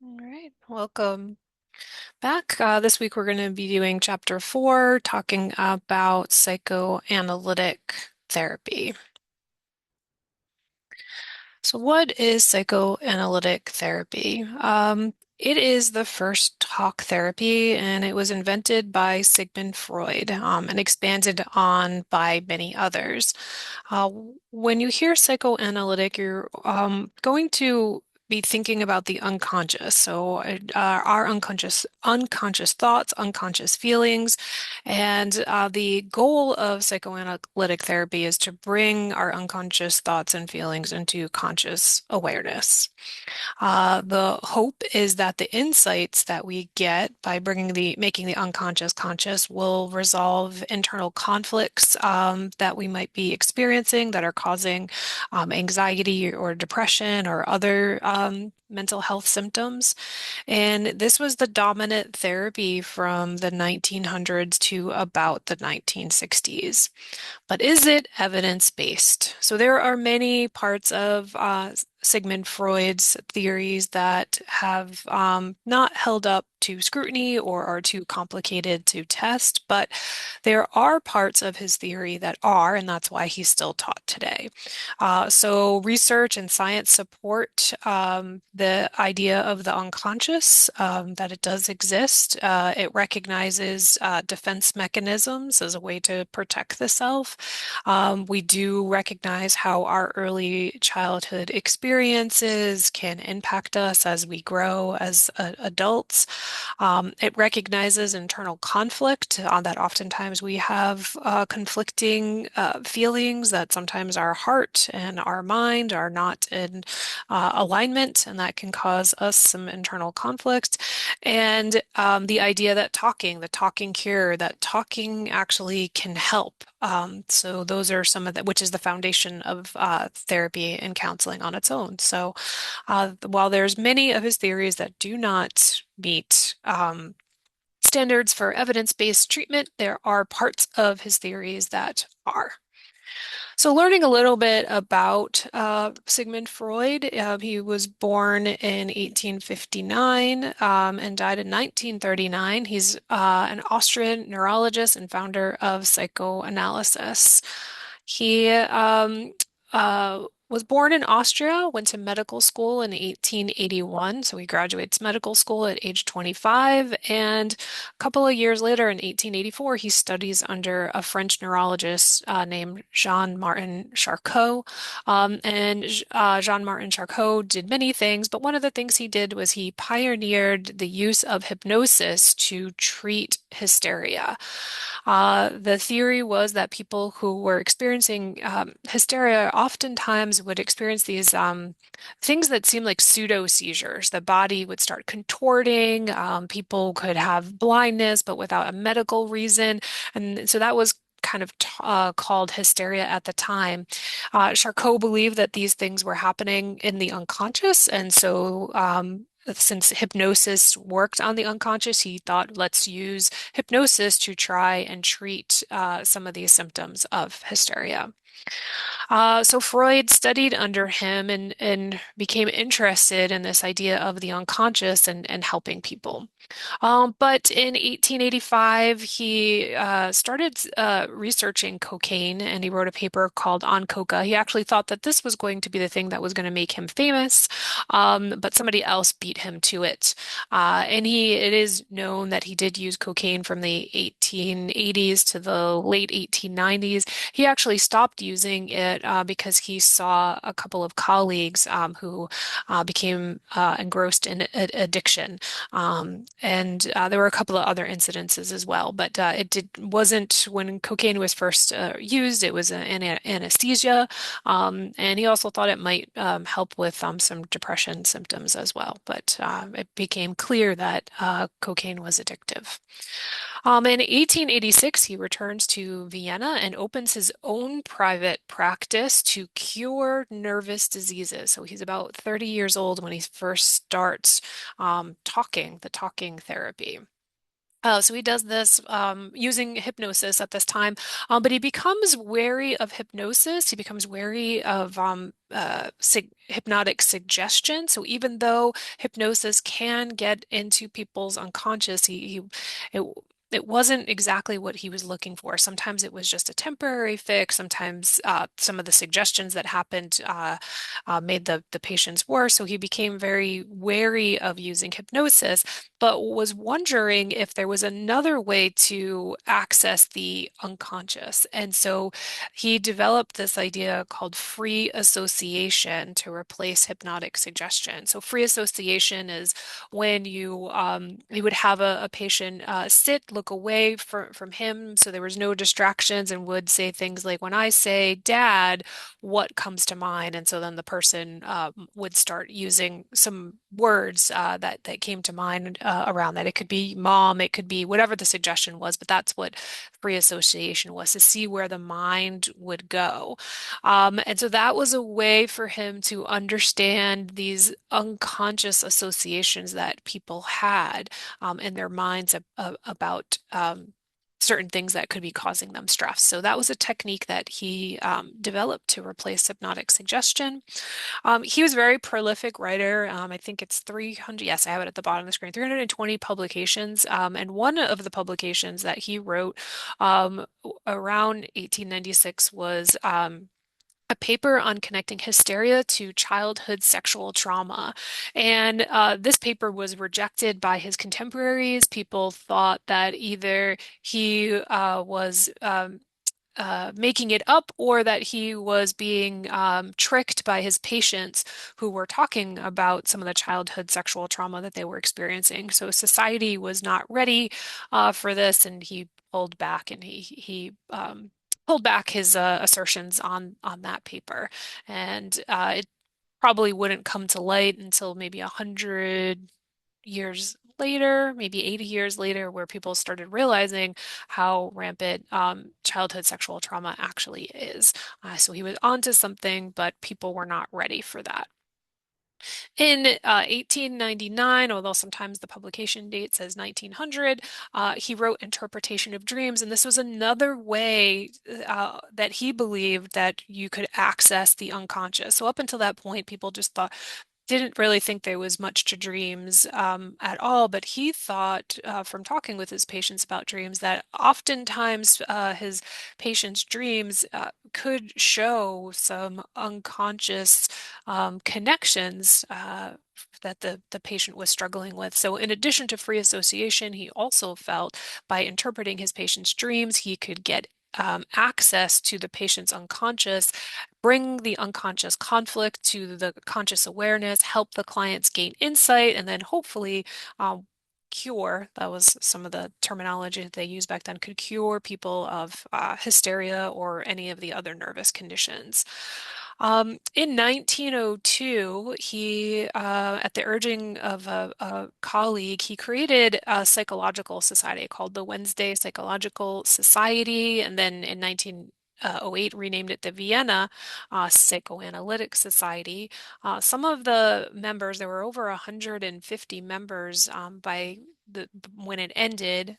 All right, welcome back. This week we're going to be doing chapter 4, talking about psychoanalytic therapy. So, what is psychoanalytic therapy? It is the first talk therapy, and it was invented by Sigmund Freud, and expanded on by many others. Uh, when you hear psychoanalytic, you're going to be thinking about the unconscious. So, our unconscious thoughts, unconscious feelings, and the goal of psychoanalytic therapy is to bring our unconscious thoughts and feelings into conscious awareness. The hope is that the insights that we get by making the unconscious conscious will resolve internal conflicts that we might be experiencing that are causing anxiety or depression or other mental health symptoms. And this was the dominant therapy from the 1900s to about the 1960s. But is it evidence-based? So there are many parts of Sigmund Freud's theories that have not held up to scrutiny or are too complicated to test, but there are parts of his theory that are, and that's why he's still taught today. So research and science support the idea of the unconscious, that it does exist. It recognizes defense mechanisms as a way to protect the self. We do recognize how our early childhood experiences can impact us as we grow as adults. It recognizes internal conflict, that oftentimes we have conflicting feelings, that sometimes our heart and our mind are not in alignment, and that can cause us some internal conflict. And the idea that the talking cure, that talking actually can help. So those are some of the, which is the foundation of therapy and counseling on its own. So while there's many of his theories that do not meet standards for evidence-based treatment, there are parts of his theories that are. So, learning a little bit about Sigmund Freud, he was born in 1859 and died in 1939. He's an Austrian neurologist and founder of psychoanalysis. He was born in Austria, went to medical school in 1881. So he graduates medical school at age 25. And a couple of years later, in 1884, he studies under a French neurologist named Jean-Martin Charcot. Jean-Martin Charcot did many things, but one of the things he did was he pioneered the use of hypnosis to treat hysteria. The theory was that people who were experiencing hysteria oftentimes would experience these things that seemed like pseudo seizures. The body would start contorting. People could have blindness, but without a medical reason. And so that was kind of called hysteria at the time. Charcot believed that these things were happening in the unconscious, and so since hypnosis worked on the unconscious, he thought, let's use hypnosis to try and treat some of these symptoms of hysteria. So Freud studied under him and became interested in this idea of the unconscious and helping people. But in 1885, he started researching cocaine, and he wrote a paper called On Coca. He actually thought that this was going to be the thing that was going to make him famous, but somebody else beat him to it. It is known that he did use cocaine from the 1880s to the late 1890s. He actually stopped using it because he saw a couple of colleagues who became engrossed in addiction. There were a couple of other incidences as well, but wasn't when cocaine was first used, it was an anesthesia. And he also thought it might help with some depression symptoms as well. But it became clear that cocaine was addictive. In 1886, he returns to Vienna and opens his own private practice to cure nervous diseases. So he's about 30 years old when he first starts the talking therapy. So he does this using hypnosis at this time, but he becomes wary of hypnosis. He becomes wary of hypnotic suggestion. So even though hypnosis can get into people's unconscious, it, it wasn't exactly what he was looking for. Sometimes it was just a temporary fix. Sometimes some of the suggestions that happened made the patients worse. So he became very wary of using hypnosis, but was wondering if there was another way to access the unconscious. And so he developed this idea called free association to replace hypnotic suggestion. So free association is when you would have a patient sit, look away from him, so there was no distractions, and would say things like, "When I say dad, what comes to mind?" And so then the person would start using some words that came to mind around that. It could be mom, it could be whatever the suggestion was, but that's what free association was, to see where the mind would go. And so that was a way for him to understand these unconscious associations that people had in their minds about certain things that could be causing them stress. So that was a technique that he developed to replace hypnotic suggestion. He was a very prolific writer. I think it's 300, yes, I have it at the bottom of the screen, 320 publications. And one of the publications that he wrote around 1896 was a paper on connecting hysteria to childhood sexual trauma. And this paper was rejected by his contemporaries. People thought that either he was making it up, or that he was being tricked by his patients who were talking about some of the childhood sexual trauma that they were experiencing. So society was not ready for this, and he pulled back, and he pulled back his assertions on that paper, and it probably wouldn't come to light until maybe 100 years later, maybe 80 years later, where people started realizing how rampant childhood sexual trauma actually is. So he was onto something, but people were not ready for that. In 1899, although sometimes the publication date says 1900, he wrote Interpretation of Dreams, and this was another way that he believed that you could access the unconscious. So up until that point, people just thought didn't really think there was much to dreams at all, but he thought from talking with his patients about dreams that oftentimes his patients' dreams could show some unconscious connections that the patient was struggling with. So, in addition to free association, he also felt by interpreting his patient's dreams, he could get access to the patient's unconscious, bring the unconscious conflict to the conscious awareness, help the clients gain insight, and then hopefully cure, that was some of the terminology that they used back then, could cure people of hysteria or any of the other nervous conditions. In 1902, at the urging of a colleague, he created a psychological society called the Wednesday Psychological Society, and then in 1908 renamed it the Vienna Psychoanalytic Society. Some of the members, there were over 150 members by when it ended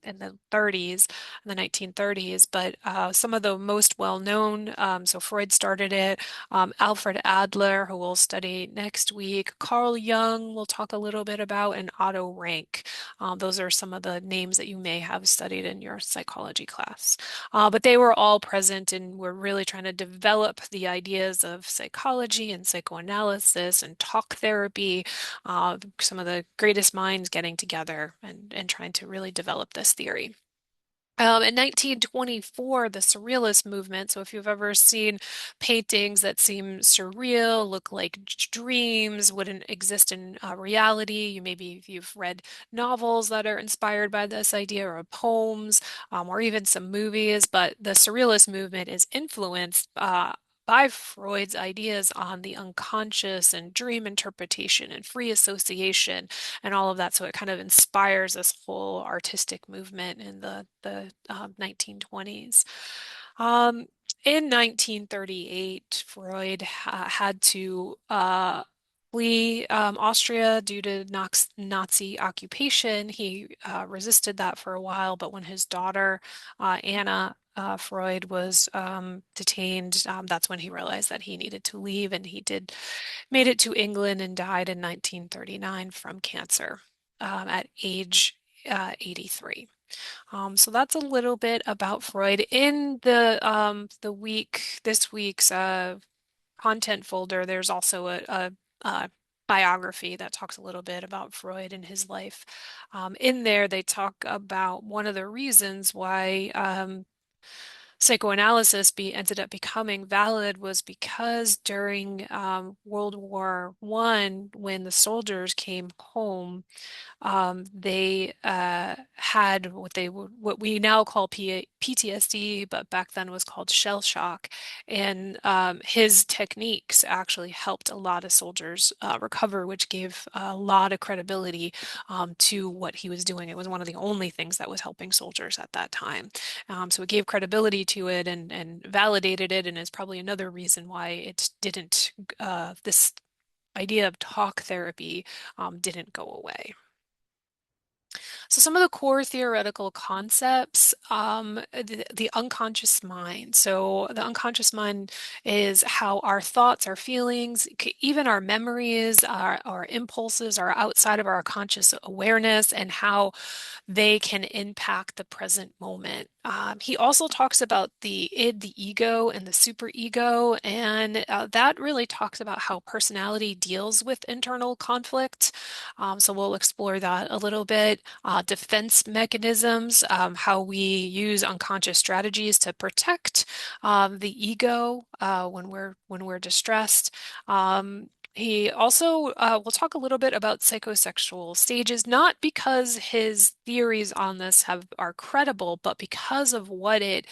in the 30s, in the 1930s, but some of the most well-known, so Freud started it, Alfred Adler, who we'll study next week, Carl Jung we'll talk a little bit about, and Otto Rank. Those are some of the names that you may have studied in your psychology class. But they were all present and were really trying to develop the ideas of psychology and psychoanalysis and talk therapy, some of the greatest minds getting together and trying to really develop this theory. In 1924, the Surrealist movement. So, if you've ever seen paintings that seem surreal, look like dreams, wouldn't exist in reality, you've read novels that are inspired by this idea, or poems, or even some movies. But the Surrealist movement is influenced by Freud's ideas on the unconscious and dream interpretation and free association and all of that. So it kind of inspires this whole artistic movement in the 1920s. Um, in 1938, Freud had to flee Austria due to Nazi occupation. He resisted that for a while, but when his daughter, Anna Freud, was detained, that's when he realized that he needed to leave, and he did made it to England and died in 1939 from cancer at age 83. So that's a little bit about Freud. In the this week's content folder, there's also a biography that talks a little bit about Freud and his life. In there, they talk about one of the reasons why psychoanalysis ended up becoming valid was because during World War I, when the soldiers came home, they had what we now call PTSD, but back then was called shell shock. And his techniques actually helped a lot of soldiers recover, which gave a lot of credibility to what he was doing. It was one of the only things that was helping soldiers at that time. So it gave credibility to it and validated it, and is probably another reason why it didn't, this idea of talk therapy didn't go away. So some of the core theoretical concepts, the unconscious mind. So the unconscious mind is how our thoughts, our feelings, even our memories, our impulses are outside of our conscious awareness, and how they can impact the present moment. He also talks about the id, the ego, and the superego, and that really talks about how personality deals with internal conflict. So we'll explore that a little bit. Defense mechanisms, how we use unconscious strategies to protect the ego when we're distressed. He also will talk a little bit about psychosexual stages, not because his theories on this are credible, but because of what it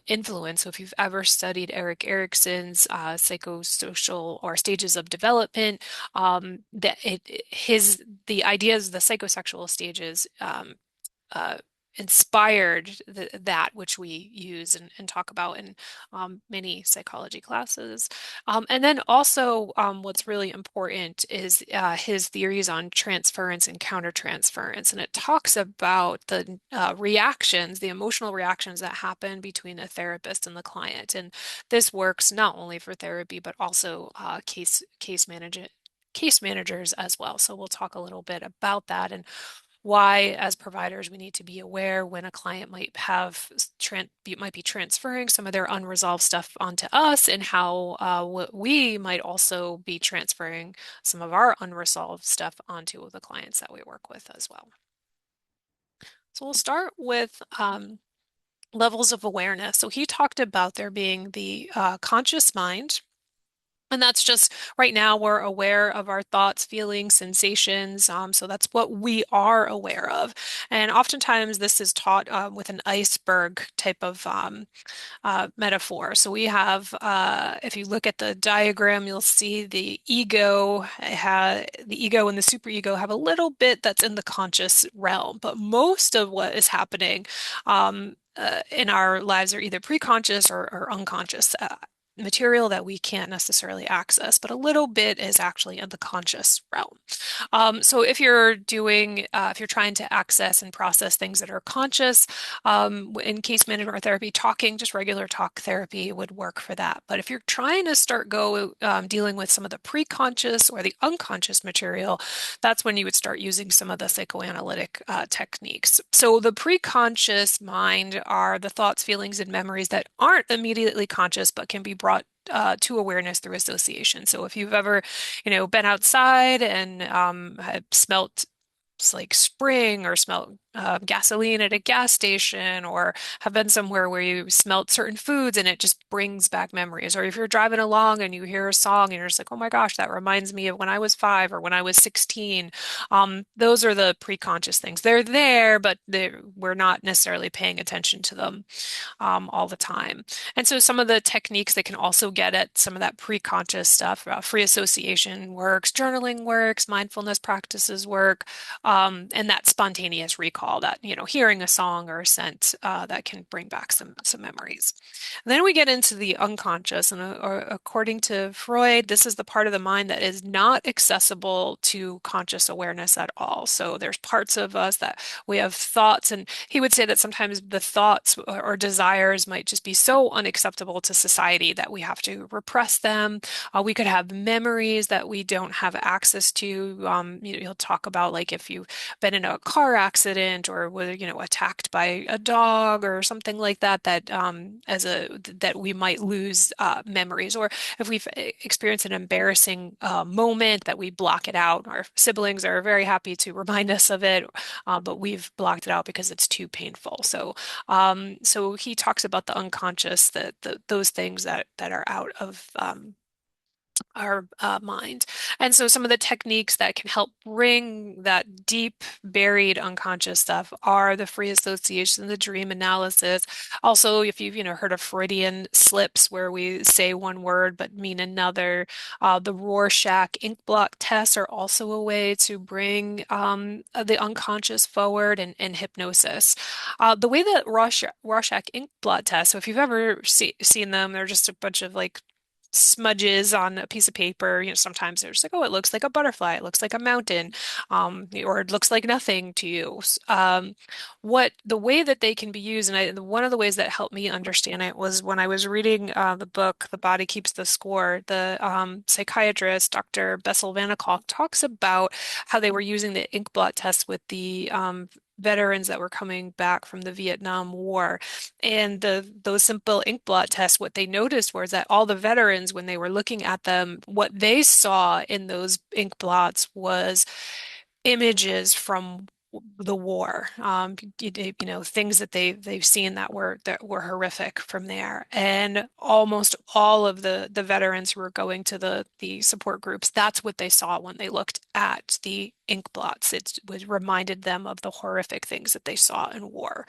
influenced. So if you've ever studied Eric Erickson's psychosocial or stages of development, that the ideas, the psychosexual stages, uh, inspired that which we use and talk about in many psychology classes. And then also, what's really important is his theories on transference and countertransference. And it talks about the reactions, the emotional reactions that happen between a therapist and the client. And this works not only for therapy, but also case managers as well. So we'll talk a little bit about that and why, as providers, we need to be aware when a client might be transferring some of their unresolved stuff onto us, and how we might also be transferring some of our unresolved stuff onto the clients that we work with as well. So we'll start with levels of awareness. So he talked about there being the conscious mind. And that's just right now we're aware of our thoughts, feelings, sensations. So that's what we are aware of. And oftentimes this is taught with an iceberg type of metaphor. So we have, if you look at the diagram, you'll see the ego and the superego have a little bit that's in the conscious realm, but most of what is happening in our lives are either preconscious or unconscious. Material that we can't necessarily access, but a little bit is actually in the conscious realm. So if you're trying to access and process things that are conscious, in case management or therapy, just regular talk therapy would work for that. But if you're trying to dealing with some of the preconscious or the unconscious material, that's when you would start using some of the psychoanalytic techniques. So the preconscious mind are the thoughts, feelings, and memories that aren't immediately conscious, but can be brought to awareness through association. So if you've ever, been outside and had smelt like spring, or smelt gasoline at a gas station, or have been somewhere where you smelt certain foods and it just brings back memories. Or if you're driving along and you hear a song and you're just like, oh my gosh, that reminds me of when I was 5 or when I was 16. Those are the preconscious things. They're there, but we're not necessarily paying attention to them all the time. And so some of the techniques that can also get at some of that preconscious stuff, free association works, journaling works, mindfulness practices work, and that spontaneous recall recall that, hearing a song or a scent that can bring back some memories. And then we get into the unconscious, and or according to Freud, this is the part of the mind that is not accessible to conscious awareness at all. So there's parts of us that we have thoughts, and he would say that sometimes the thoughts or desires might just be so unacceptable to society that we have to repress them. We could have memories that we don't have access to. He'll talk about like if you've been in a car accident or were, attacked by a dog or something like that, that we might lose memories, or if we've experienced an embarrassing moment that we block it out. Our siblings are very happy to remind us of it, but we've blocked it out because it's too painful. So he talks about the unconscious, those things that are out of our mind. And so some of the techniques that can help bring that deep buried unconscious stuff are the free association, the dream analysis. Also, if you've, heard of Freudian slips where we say one word but mean another, the Rorschach ink blot tests are also a way to bring the unconscious forward, and hypnosis. The way that Rorschach ink blot tests, so if you've ever seen them, they're just a bunch of like smudges on a piece of paper. Sometimes they're just like, oh, it looks like a butterfly, it looks like a mountain, or it looks like nothing to you. What the way that they can be used, and one of the ways that helped me understand it was when I was reading the book "The Body Keeps the Score." The psychiatrist, Dr. Bessel van der Kolk, talks about how they were using the ink blot test with the veterans that were coming back from the Vietnam War. And those simple ink blot tests, what they noticed was that all the veterans, when they were looking at them, what they saw in those ink blots was images from the war, things that they've seen that were horrific from there. And almost all of the veterans who were going to the support groups, that's what they saw when they looked at the ink blots. It was reminded them of the horrific things that they saw in war.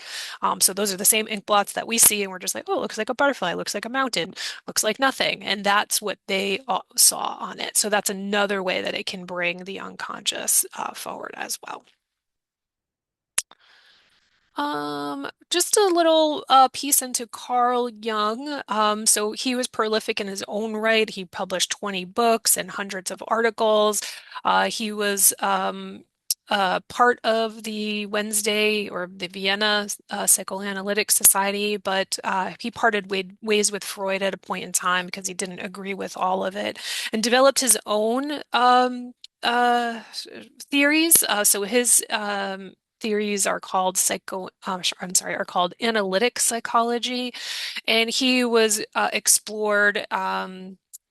So those are the same ink blots that we see, and we're just like, oh, it looks like a butterfly, looks like a mountain, looks like nothing. And that's what they saw on it. So that's another way that it can bring the unconscious forward as well. Just a little piece into Carl Jung. So he was prolific in his own right. He published 20 books and hundreds of articles. He was part of the Wednesday or the Vienna Psychoanalytic Society, but he parted ways with Freud at a point in time because he didn't agree with all of it, and developed his own theories. So his theories are called are called analytic psychology, and he was explored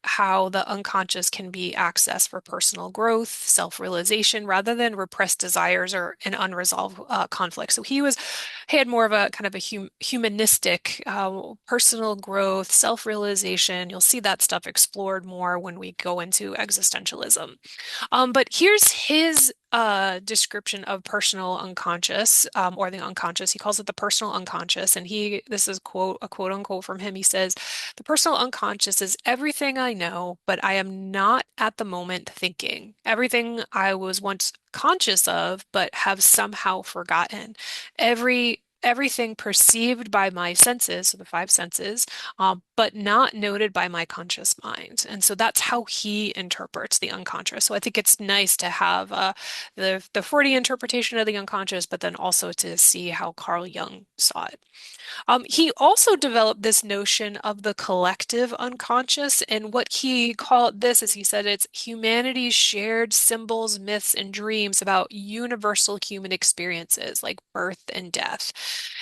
how the unconscious can be accessed for personal growth, self-realization, rather than repressed desires or an unresolved conflict. So he had more of a kind of a humanistic personal growth, self-realization. You'll see that stuff explored more when we go into existentialism. But here's his description of personal unconscious, or the unconscious. He calls it the personal unconscious, and this is a quote unquote from him. He says, "The personal unconscious is everything I know, but I am not at the moment thinking. Everything I was once conscious of, but have somehow forgotten. Everything perceived by my senses, so the five senses, but not noted by my conscious mind." And so that's how he interprets the unconscious. So I think it's nice to have the Freudian interpretation of the unconscious, but then also to see how Carl Jung saw it. He also developed this notion of the collective unconscious, and what he called this, as he said, it's humanity's shared symbols, myths, and dreams about universal human experiences like birth and death.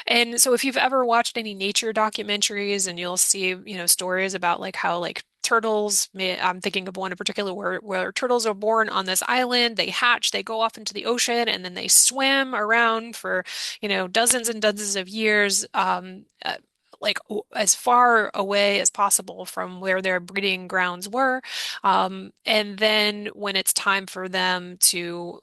And so if you've ever watched any nature documentaries, and you'll see, stories about like how like turtles, I'm thinking of one in particular where turtles are born on this island, they hatch, they go off into the ocean, and then they swim around for, dozens and dozens of years, as far away as possible from where their breeding grounds were. And then when it's time for them to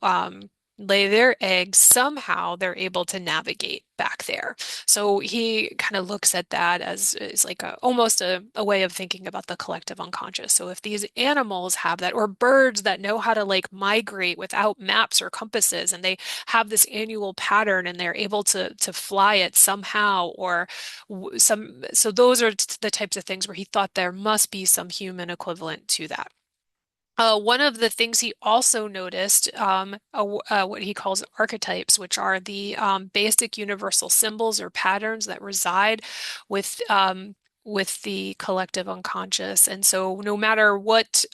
lay their eggs, somehow they're able to navigate back there. So he kind of looks at that as like almost a way of thinking about the collective unconscious. So if these animals have that, or birds that know how to like migrate without maps or compasses, and they have this annual pattern and they're able to fly it somehow, or so those are the types of things where he thought there must be some human equivalent to that. One of the things he also noticed, what he calls archetypes, which are the basic universal symbols or patterns that reside with with the collective unconscious. And so, no matter what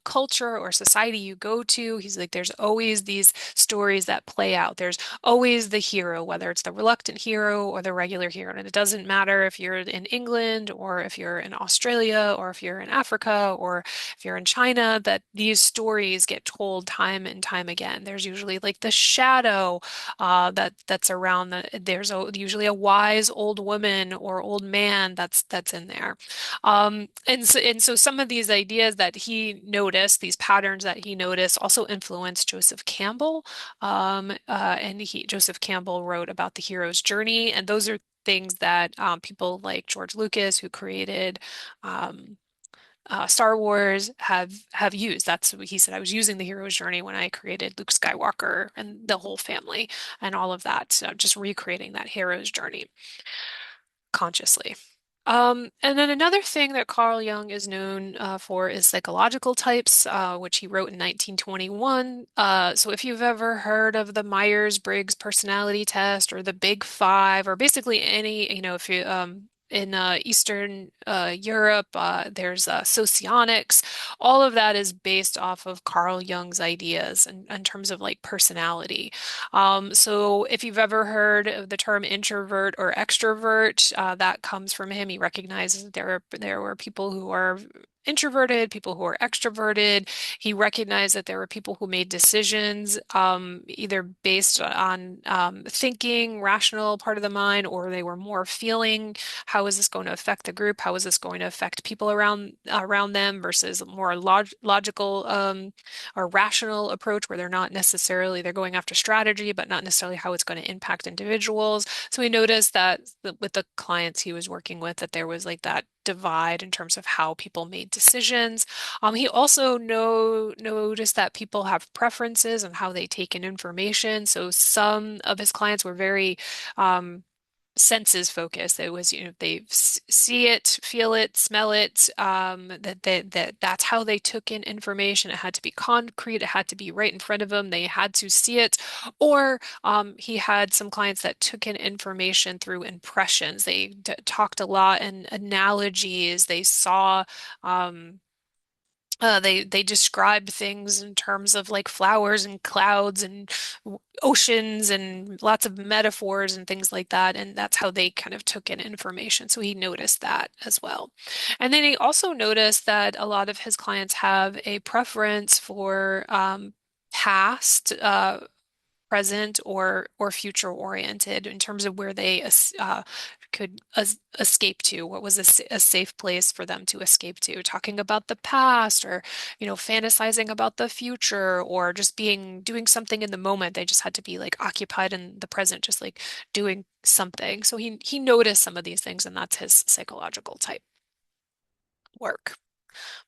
culture or society you go to, he's like, there's always these stories that play out. There's always the hero, whether it's the reluctant hero or the regular hero. And it doesn't matter if you're in England or if you're in Australia or if you're in Africa or if you're in China, that these stories get told time and time again. There's usually like the shadow that's around. There's usually a wise old woman or old man that's in there. And so some of these ideas that he noticed, these patterns that he noticed, also influenced Joseph Campbell. And Joseph Campbell wrote about the hero's journey, and those are things that people like George Lucas, who created um, Star Wars, have used. That's what he said. I was using the hero's journey when I created Luke Skywalker and the whole family and all of that. So just recreating that hero's journey consciously. And then another thing that Carl Jung is known for is psychological types, which he wrote in 1921. So if you've ever heard of the Myers-Briggs personality test or the Big Five, or basically any, if you in Eastern Europe, there's socionics. All of that is based off of Carl Jung's ideas in terms of like personality. So if you've ever heard of the term introvert or extrovert, that comes from him. He recognizes that there were people who are introverted, people who are extroverted. He recognized that there were people who made decisions either based on thinking, rational part of the mind, or they were more feeling. How is this going to affect the group? How is this going to affect people around them versus a more logical or rational approach where they're going after strategy, but not necessarily how it's going to impact individuals. So we noticed that with the clients he was working with, that there was like that divide in terms of how people made decisions. He also noticed that people have preferences on how they take in information. So some of his clients were very senses focused. It was, they see it, feel it, smell it, that's how they took in information. It had to be concrete, it had to be right in front of them. They had to see it. Or he had some clients that took in information through impressions. They talked a lot in analogies. They saw they described things in terms of like flowers and clouds and oceans and lots of metaphors and things like that. And that's how they kind of took in information. So he noticed that as well. And then he also noticed that a lot of his clients have a preference for past, present, or future oriented in terms of where they could escape to. What was a safe place for them to escape to? Talking about the past, or fantasizing about the future, or just doing something in the moment. They just had to be like occupied in the present, just like doing something. So he noticed some of these things, and that's his psychological type work.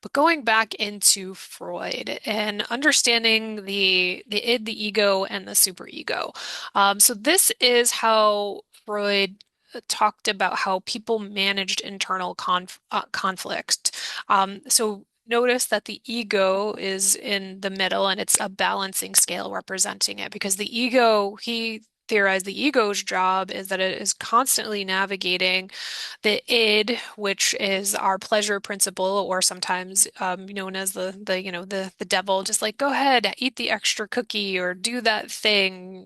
But going back into Freud and understanding the id, the ego, and the superego. So this is how Freud talked about how people managed internal conflict. So notice that the ego is in the middle, and it's a balancing scale representing it, because the ego, he theorized the ego's job is that it is constantly navigating the id, which is our pleasure principle, or sometimes known as the devil, just like go ahead, eat the extra cookie or do that thing.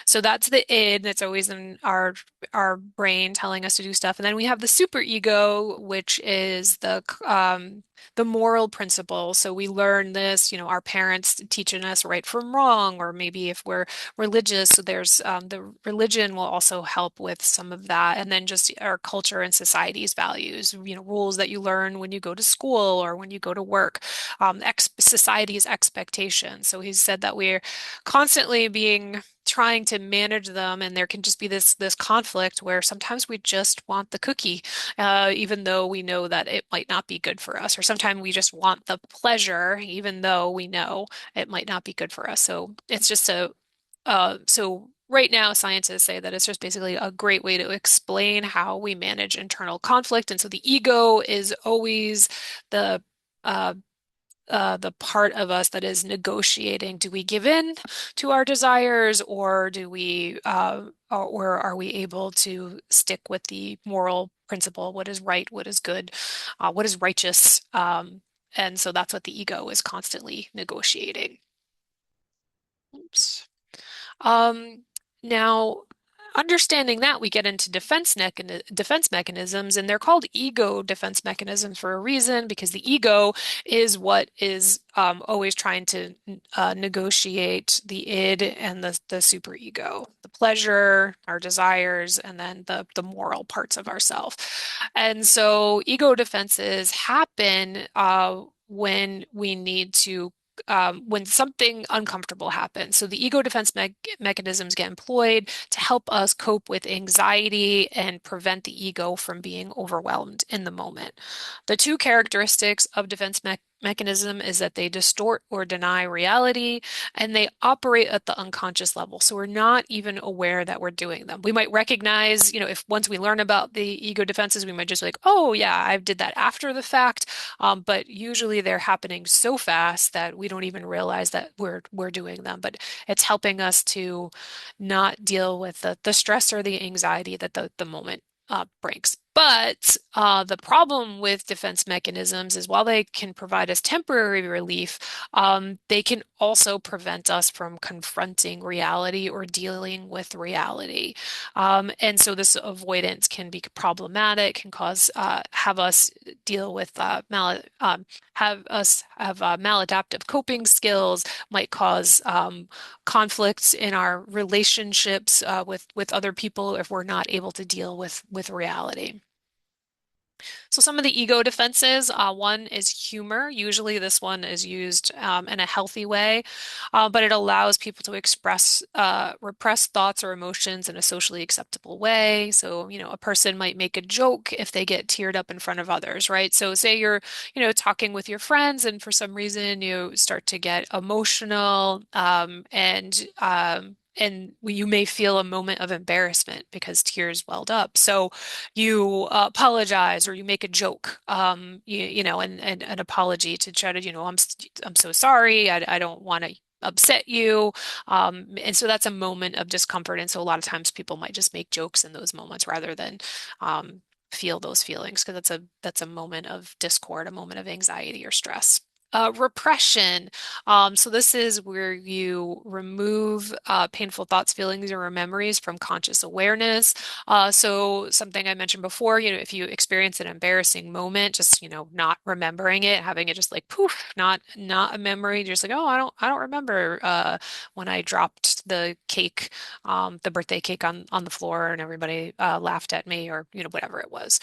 So that's the id that's always in our brain telling us to do stuff. And then we have the super ego, which is the moral principle. So we learn this, our parents teaching us right from wrong, or maybe if we're religious, so there's the religion will also help with some of that. And then just our culture and society's values, rules that you learn when you go to school or when you go to work, ex society's expectations. So he said that we're constantly being trying to manage them, and there can just be this conflict where sometimes we just want the cookie, even though we know that it might not be good for us, or sometimes we just want the pleasure, even though we know it might not be good for us. So it's just so right now scientists say that it's just basically a great way to explain how we manage internal conflict. And so the ego is always the uh, the part of us that is negotiating. Do we give in to our desires, or do we, or are we able to stick with the moral principle? What is right? What is good? What is righteous? And so that's what the ego is constantly negotiating. Oops. Um, Now, understanding that, we get into defense mechanisms, and they're called ego defense mechanisms for a reason, because the ego is what is always trying to negotiate the id and the superego, the pleasure, our desires, and then the moral parts of ourself. And so, ego defenses happen when we need to when something uncomfortable happens. So the ego defense mechanisms get employed to help us cope with anxiety and prevent the ego from being overwhelmed in the moment. The two characteristics of defense mechanism is that they distort or deny reality, and they operate at the unconscious level. So we're not even aware that we're doing them. We might recognize, if once we learn about the ego defenses, we might just be like, oh yeah, I did that after the fact. But usually they're happening so fast that we don't even realize that we're doing them. But it's helping us to not deal with the stress or the anxiety that the moment brings. But the problem with defense mechanisms is, while they can provide us temporary relief, they can also prevent us from confronting reality or dealing with reality. And so this avoidance can be problematic, can cause have us deal with have us have maladaptive coping skills, might cause conflicts in our relationships with other people if we're not able to deal with reality. So some of the ego defenses, one is humor. Usually this one is used in a healthy way, but it allows people to express repressed thoughts or emotions in a socially acceptable way. So, a person might make a joke if they get teared up in front of others, right? So say you're, talking with your friends, and for some reason you start to get emotional, and you may feel a moment of embarrassment because tears welled up. So you apologize, or you make a joke, and an apology to try to, I'm so sorry. I don't want to upset you. And so that's a moment of discomfort. And so a lot of times people might just make jokes in those moments rather than feel those feelings, because that's a moment of discord, a moment of anxiety or stress. Repression. So this is where you remove painful thoughts, feelings, or memories from conscious awareness. So something I mentioned before, if you experience an embarrassing moment, just, not remembering it, having it just like poof, not a memory, you're just like, oh, I don't remember when I dropped the birthday cake on the floor, and everybody laughed at me, or whatever it was.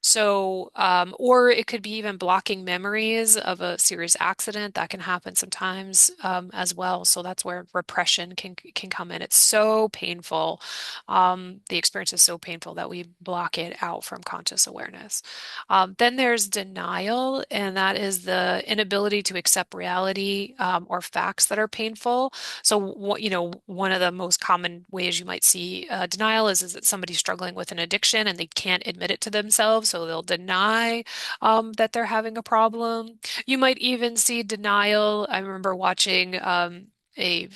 Or it could be even blocking memories of a serious accident that can happen sometimes as well. So that's where repression can come in. It's so painful. The experience is so painful that we block it out from conscious awareness. Then there's denial, and that is the inability to accept reality or facts that are painful. So, one of the most common ways you might see denial is that somebody's struggling with an addiction and they can't admit it to themselves, so they'll deny that they're having a problem. You might even see denial. I remember watching a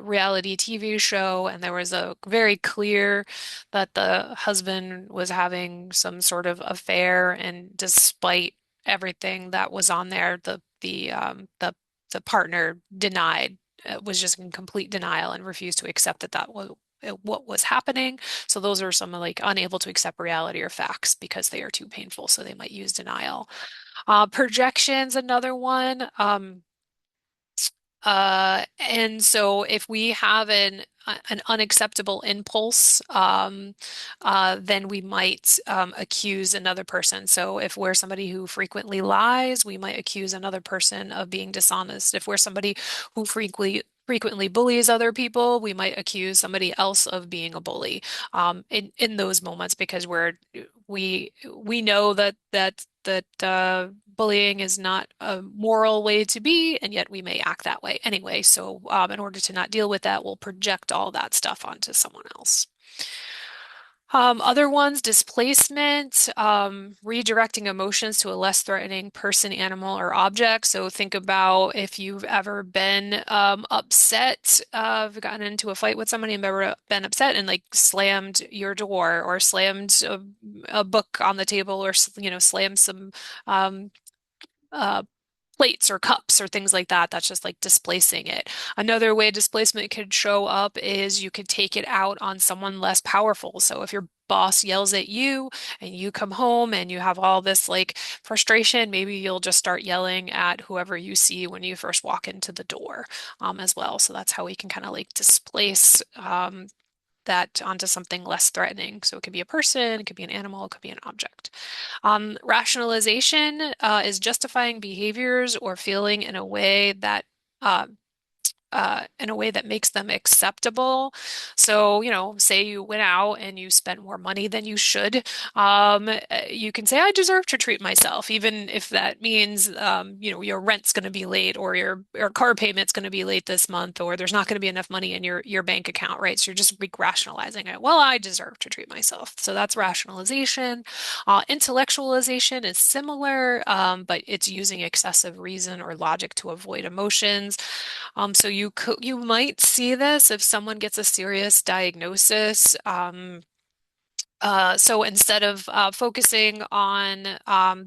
reality TV show, and there was a very clear that the husband was having some sort of affair, and despite everything that was on there, the partner denied, was just in complete denial and refused to accept that was what was happening. So those are some, like, unable to accept reality or facts because they are too painful. So they might use denial. Projection's another one. And so if we have an unacceptable impulse, then we might accuse another person. So if we're somebody who frequently lies, we might accuse another person of being dishonest. If we're somebody who frequently bullies other people, we might accuse somebody else of being a bully in those moments because we know that bullying is not a moral way to be, and yet we may act that way anyway. So, in order to not deal with that, we'll project all that stuff onto someone else. Other ones, displacement, redirecting emotions to a less threatening person, animal, or object. So think about if you've ever been upset, gotten into a fight with somebody and ever been upset and like slammed your door or slammed a book on the table or slammed some um, uh, plates or cups or things like that. That's just like displacing it. Another way displacement could show up is you could take it out on someone less powerful. So if your boss yells at you and you come home and you have all this like frustration, maybe you'll just start yelling at whoever you see when you first walk into the door as well. So that's how we can kind of like displace that onto something less threatening. So it could be a person, it could be an animal, it could be an object. Rationalization is justifying behaviors or feeling uh, in a way that makes them acceptable. So, say you went out and you spent more money than you should. You can say, I deserve to treat myself, even if that means, your rent's going to be late or your car payment's going to be late this month, or there's not going to be enough money in your bank account, right? So you're just rationalizing it. Well, I deserve to treat myself. So that's rationalization. Intellectualization is similar, but it's using excessive reason or logic to avoid emotions. So you might see this if someone gets a serious diagnosis. So instead of focusing on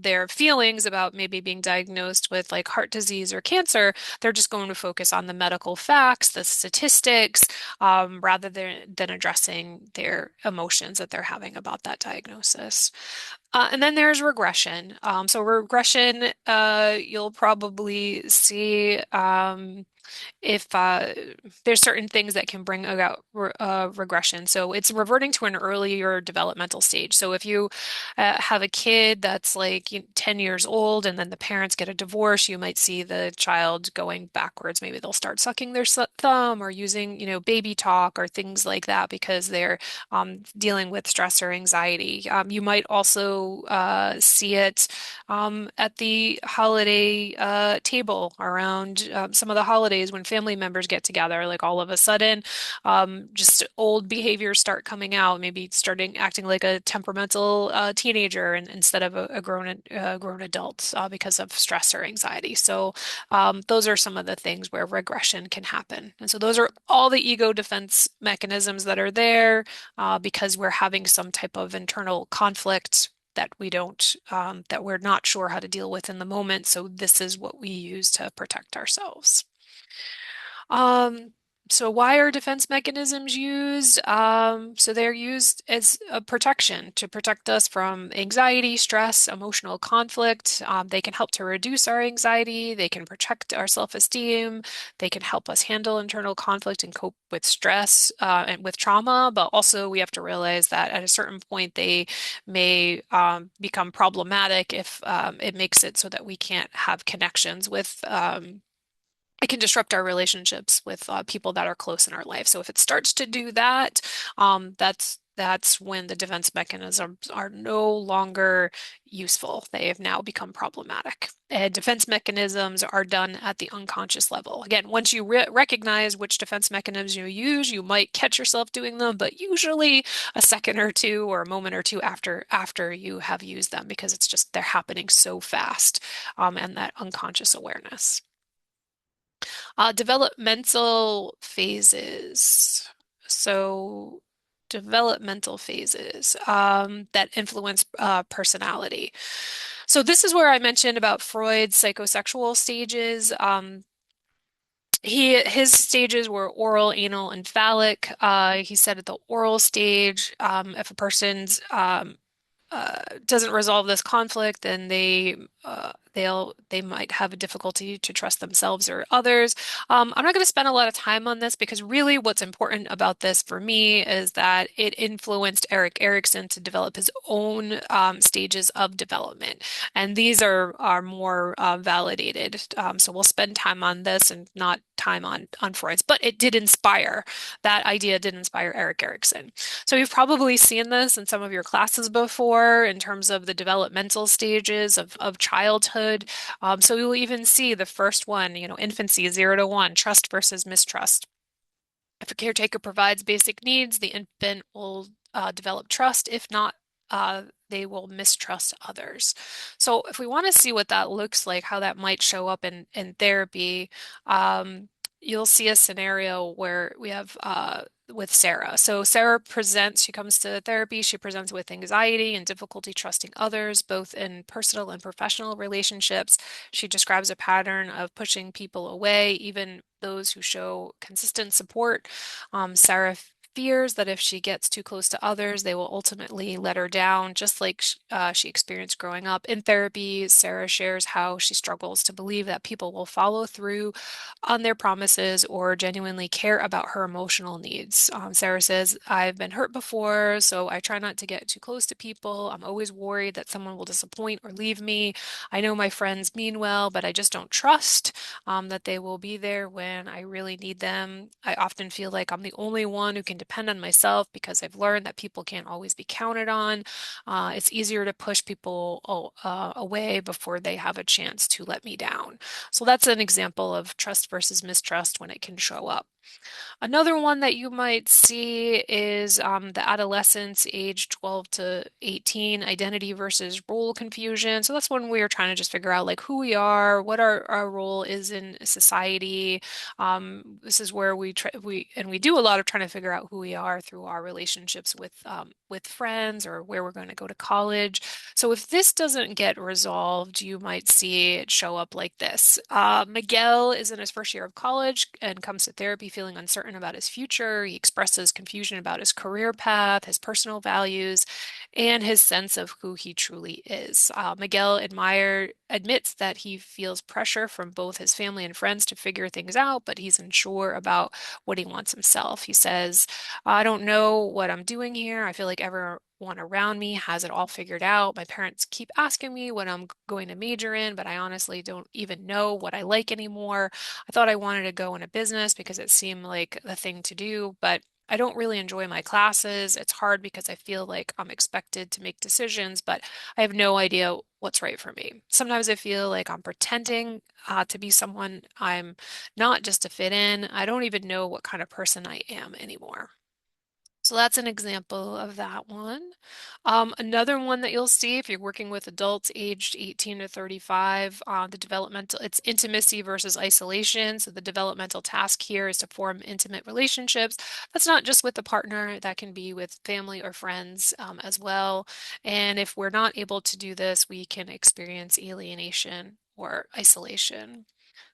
their feelings about maybe being diagnosed with like heart disease or cancer, they're just going to focus on the medical facts, the statistics, rather than addressing their emotions that they're having about that diagnosis. And then there's regression. So regression, you'll probably see. If there's certain things that can bring about regression. So it's reverting to an earlier developmental stage. So if you have a kid that's like 10 years old and then the parents get a divorce, you might see the child going backwards. Maybe they'll start sucking their thumb or using, baby talk or things like that because they're dealing with stress or anxiety. You might also see it at the holiday table around some of the holidays when family members get together, like all of a sudden, just old behaviors start coming out, maybe starting acting like a temperamental teenager instead of a grown adult because of stress or anxiety. So those are some of the things where regression can happen. And so those are all the ego defense mechanisms that are there because we're having some type of internal conflict that we're not sure how to deal with in the moment. So this is what we use to protect ourselves. Um, so why are defense mechanisms used? So they're used as a protection to protect us from anxiety, stress, emotional conflict. They can help to reduce our anxiety. They can protect our self-esteem. They can help us handle internal conflict and cope with stress and with trauma. But also we have to realize that at a certain point they may become problematic if it makes it so that we can't have connections with it can disrupt our relationships with people that are close in our life. So if it starts to do that, that's when the defense mechanisms are no longer useful. They have now become problematic. And defense mechanisms are done at the unconscious level. Again, once you recognize which defense mechanisms you use, you might catch yourself doing them, but usually a second or two or a moment or two after you have used them because it's just they're happening so fast, and that unconscious awareness. Developmental phases. So, developmental phases that influence personality. So, this is where I mentioned about Freud's psychosexual stages. His stages were oral, anal, and phallic. He said at the oral stage, if a person's doesn't resolve this conflict, then they might have a difficulty to trust themselves or others. I'm not going to spend a lot of time on this because really what's important about this for me is that it influenced Erik Erikson to develop his own stages of development, and these are more validated. So we'll spend time on this and not time on Freud's, but it did inspire that idea did inspire Erik Erikson. So you've probably seen this in some of your classes before in terms of the developmental stages of childhood. So you'll even see the first one, infancy, 0 to 1, trust versus mistrust. If a caretaker provides basic needs, the infant will develop trust. If not, they will mistrust others. So if we want to see what that looks like, how that might show up in therapy, you'll see a scenario where we have with Sarah. So Sarah presents, she comes to therapy, she presents with anxiety and difficulty trusting others, both in personal and professional relationships. She describes a pattern of pushing people away, even those who show consistent support. Sarah fears that if she gets too close to others, they will ultimately let her down, just like she experienced growing up. In therapy, Sarah shares how she struggles to believe that people will follow through on their promises or genuinely care about her emotional needs. Sarah says, I've been hurt before, so I try not to get too close to people. I'm always worried that someone will disappoint or leave me. I know my friends mean well, but I just don't trust that they will be there when I really need them. I often feel like I'm the only one who can depend on myself because I've learned that people can't always be counted on. It's easier to push people away before they have a chance to let me down. So that's an example of trust versus mistrust when it can show up. Another one that you might see is the adolescence, age 12 to 18, identity versus role confusion. So that's when we are trying to just figure out like who we are, what our role is in society. This is where we do a lot of trying to figure out who we are through our relationships with friends or where we're going to go to college. So if this doesn't get resolved, you might see it show up like this. Miguel is in his first year of college and comes to therapy feeling uncertain about his future. He expresses confusion about his career path, his personal values, and his sense of who he truly is. Miguel admits that he feels pressure from both his family and friends to figure things out, but he's unsure about what he wants himself. He says, I don't know what I'm doing here. I feel like everyone around me has it all figured out. My parents keep asking me what I'm going to major in, but I honestly don't even know what I like anymore. I thought I wanted to go into business because it seemed like the thing to do, but I don't really enjoy my classes. It's hard because I feel like I'm expected to make decisions, but I have no idea what's right for me. Sometimes I feel like I'm pretending to be someone I'm not, just to fit in. I don't even know what kind of person I am anymore. So that's an example of that one. Another one that you'll see if you're working with adults aged 18 to 35, it's intimacy versus isolation. So the developmental task here is to form intimate relationships. That's not just with the partner, that can be with family or friends as well. And if we're not able to do this, we can experience alienation or isolation.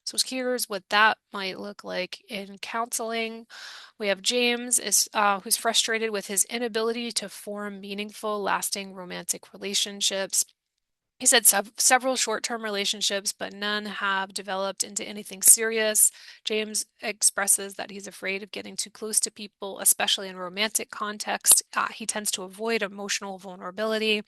So here's what that might look like in counseling. We have James who's frustrated with his inability to form meaningful, lasting romantic relationships. He said several short-term relationships, but none have developed into anything serious. James expresses that he's afraid of getting too close to people, especially in romantic context. He tends to avoid emotional vulnerability.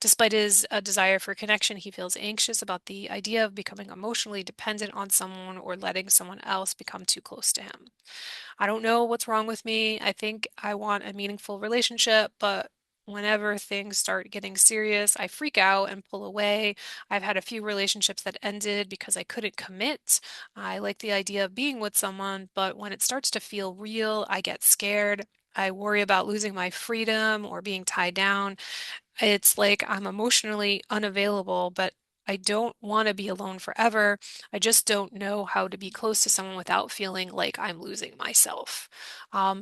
Despite his desire for connection, he feels anxious about the idea of becoming emotionally dependent on someone or letting someone else become too close to him. I don't know what's wrong with me. I think I want a meaningful relationship, but whenever things start getting serious, I freak out and pull away. I've had a few relationships that ended because I couldn't commit. I like the idea of being with someone, but when it starts to feel real, I get scared. I worry about losing my freedom or being tied down. It's like I'm emotionally unavailable, but I don't want to be alone forever. I just don't know how to be close to someone without feeling like I'm losing myself.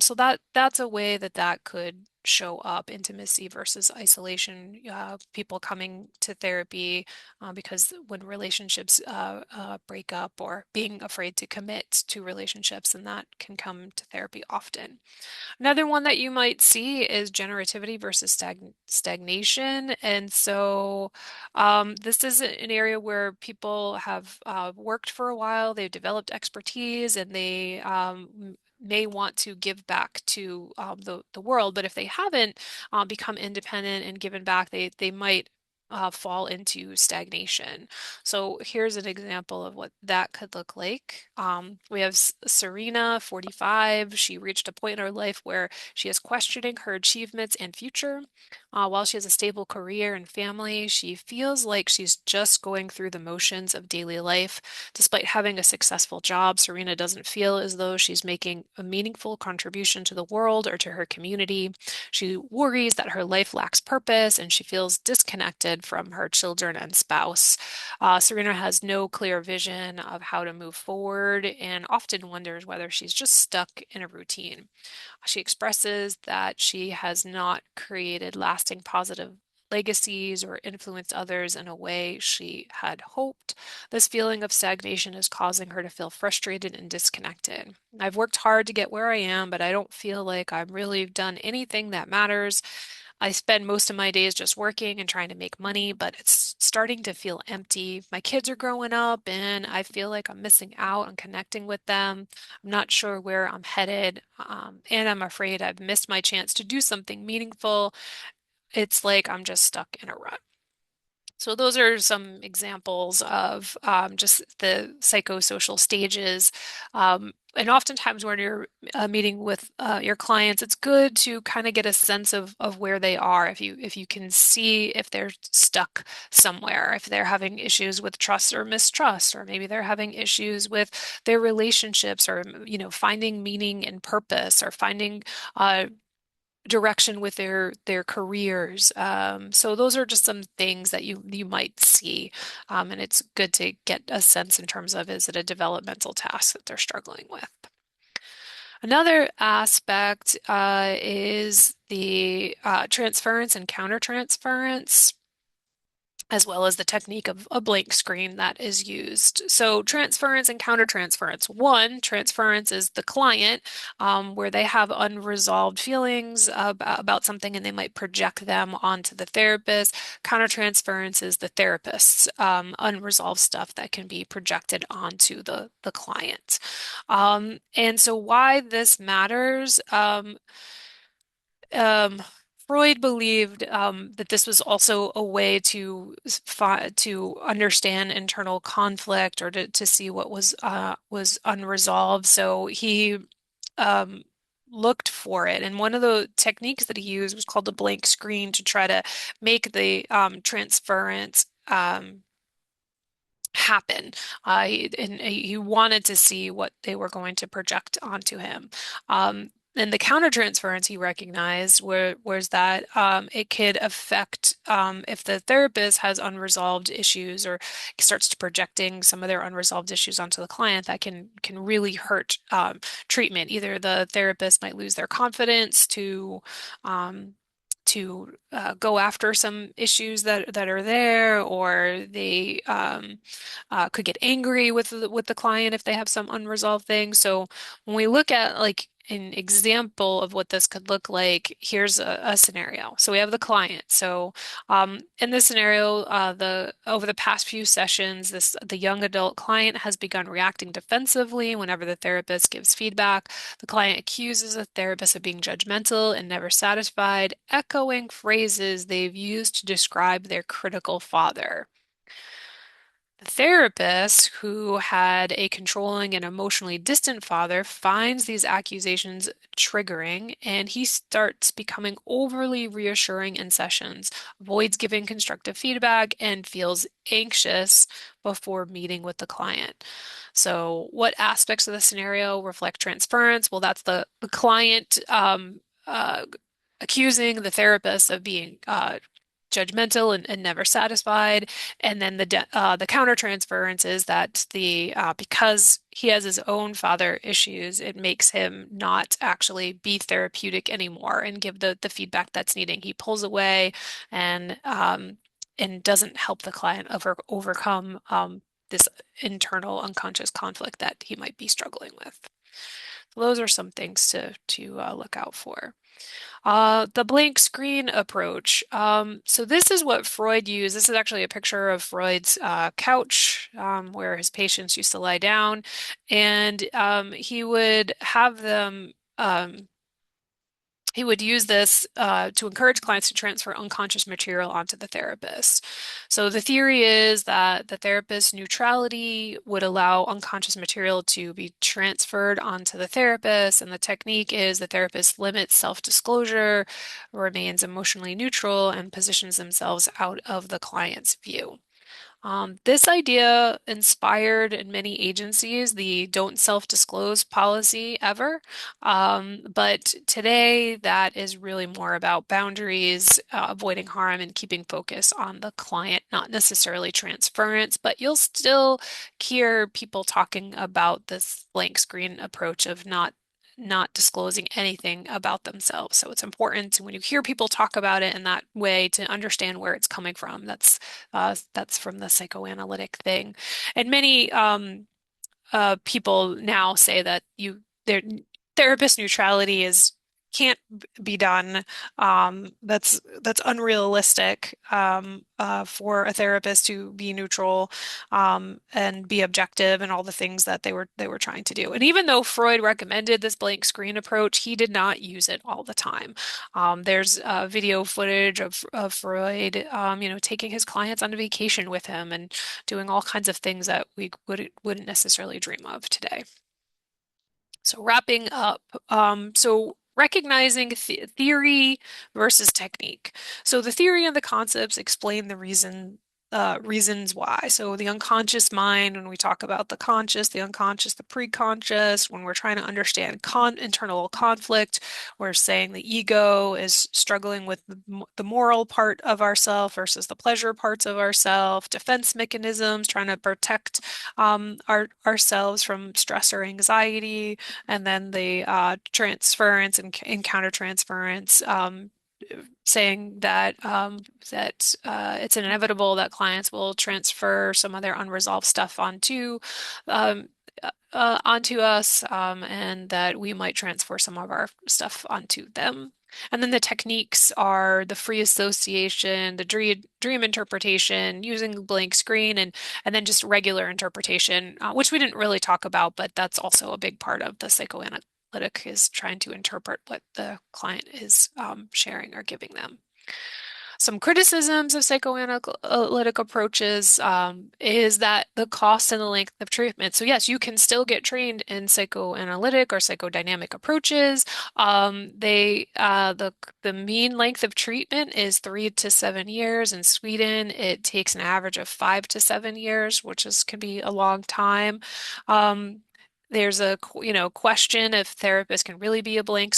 So that's a way that could show up, intimacy versus isolation, people coming to therapy because when relationships break up or being afraid to commit to relationships, and that can come to therapy often. Another one that you might see is generativity versus stagnation. And so this is an area where people have worked for a while, they've developed expertise, and they may want to give back to the world. But if they haven't become independent and given back, they might fall into stagnation. So here's an example of what that could look like. We have Serena, 45. She reached a point in her life where she is questioning her achievements and future. While she has a stable career and family, she feels like she's just going through the motions of daily life. Despite having a successful job, Serena doesn't feel as though she's making a meaningful contribution to the world or to her community. She worries that her life lacks purpose and she feels disconnected from her children and spouse. Serena has no clear vision of how to move forward and often wonders whether she's just stuck in a routine. She expresses that she has not created lasting positive legacies or influenced others in a way she had hoped. This feeling of stagnation is causing her to feel frustrated and disconnected. I've worked hard to get where I am, but I don't feel like I've really done anything that matters. I spend most of my days just working and trying to make money, but it's starting to feel empty. My kids are growing up and I feel like I'm missing out on connecting with them. I'm not sure where I'm headed, and I'm afraid I've missed my chance to do something meaningful. It's like I'm just stuck in a rut. So those are some examples of just the psychosocial stages. And oftentimes when you're meeting with your clients, it's good to kind of get a sense of where they are. If you can see if they're stuck somewhere, if they're having issues with trust or mistrust, or maybe they're having issues with their relationships, or finding meaning and purpose, or finding direction with their careers. So those are just some things that you might see, and it's good to get a sense in terms of, is it a developmental task that they're struggling with? Another aspect is the transference and countertransference, as well as the technique of a blank screen that is used. So transference and countertransference. One, transference is the client, where they have unresolved feelings about something and they might project them onto the therapist. Countertransference is the therapist's unresolved stuff that can be projected onto the client. And so why this matters, um, Freud believed that this was also a way to understand internal conflict, or to see what was unresolved. So he um, looked for it, and one of the techniques that he used was called the blank screen, to try to make the transference happen. And he wanted to see what they were going to project onto him. And the countertransference he recognized was that it could affect, if the therapist has unresolved issues or starts to projecting some of their unresolved issues onto the client, that can really hurt treatment. Either the therapist might lose their confidence um, to go after some issues that are there, or they could get angry with the client if they have some unresolved things. So when we look at like an example of what this could look like, here's a scenario. So we have the client. So in this scenario, the over the past few sessions, the young adult client has begun reacting defensively whenever the therapist gives feedback. The client accuses the therapist of being judgmental and never satisfied, echoing phrases they've used to describe their critical father. The therapist, who had a controlling and emotionally distant father, finds these accusations triggering, and he starts becoming overly reassuring in sessions, avoids giving constructive feedback, and feels anxious before meeting with the client. So, what aspects of the scenario reflect transference? Well, that's the client accusing the therapist of being judgmental and never satisfied. And then the countertransference is that the because he has his own father issues, it makes him not actually be therapeutic anymore and give the feedback that's needing. He pulls away and doesn't help the client overcome this internal unconscious conflict that he might be struggling with. So those are some things to look out for. The blank screen approach. So this is what Freud used. This is actually a picture of Freud's couch where his patients used to lie down, and he would have them. He would use this to encourage clients to transfer unconscious material onto the therapist. So the theory is that the therapist's neutrality would allow unconscious material to be transferred onto the therapist, and the technique is the therapist limits self-disclosure, remains emotionally neutral, and positions themselves out of the client's view. This idea inspired in many agencies the don't self-disclose policy ever. But today, that is really more about boundaries, avoiding harm, and keeping focus on the client, not necessarily transference. But you'll still hear people talking about this blank screen approach of not disclosing anything about themselves. So it's important when you hear people talk about it in that way to understand where it's coming from. That's from the psychoanalytic thing. And many people now say that their therapist neutrality is can't be done. That's unrealistic for a therapist to be neutral and be objective and all the things that they were trying to do. And even though Freud recommended this blank screen approach, he did not use it all the time. There's video footage of Freud, taking his clients on a vacation with him and doing all kinds of things that we wouldn't necessarily dream of today. So wrapping up, so recognizing theory versus technique. So the theory and the concepts explain the reasons why. So the unconscious mind, when we talk about the conscious, the unconscious, the preconscious, when we're trying to understand internal conflict, we're saying the ego is struggling with the moral part of ourself versus the pleasure parts of ourself, defense mechanisms, trying to protect ourselves from stress or anxiety, and then the transference and countertransference, saying that it's inevitable that clients will transfer some of their unresolved stuff um, onto us, and that we might transfer some of our stuff onto them. And then the techniques are the free association, the dream interpretation, using the blank screen, and then just regular interpretation, which we didn't really talk about, but that's also a big part of the psychoanalytic is trying to interpret what the client is sharing or giving them. Some criticisms of psychoanalytic approaches is that the cost and the length of treatment. So yes, you can still get trained in psychoanalytic or psychodynamic approaches. The mean length of treatment is 3 to 7 years. In Sweden, it takes an average of 5 to 7 years, which can be a long time. There's a question if therapists can really be a blank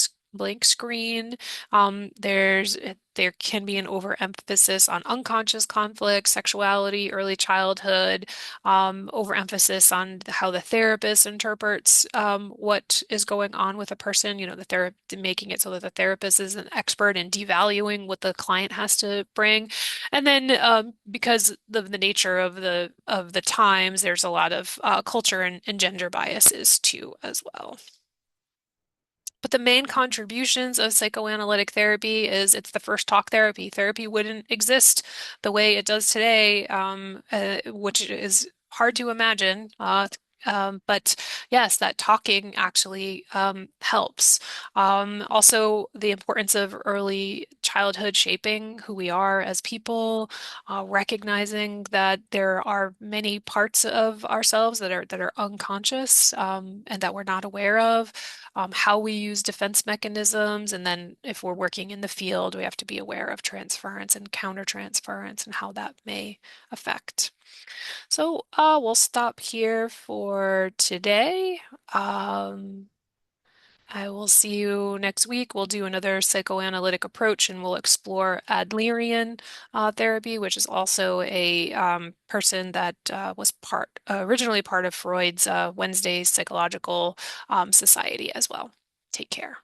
screen. There can be an overemphasis on unconscious conflict, sexuality, early childhood, overemphasis on how the therapist interprets what is going on with a person. The therapist making it so that the therapist is an expert in devaluing what the client has to bring. And then because of the nature of the times, there's a lot of culture and gender biases too as well. But the main contributions of psychoanalytic therapy is it's the first talk therapy. Therapy wouldn't exist the way it does today, which is hard to imagine. But yes, that talking actually helps. Also, the importance of early childhood shaping who we are as people, recognizing that there are many parts of ourselves that are unconscious and that we're not aware of, how we use defense mechanisms, and then if we're working in the field, we have to be aware of transference and countertransference and how that may affect. So we'll stop here for today. Um, I will see you next week. We'll do another psychoanalytic approach and we'll explore Adlerian therapy, which is also a person that was originally part of Freud's Wednesday Psychological Society as well. Take care.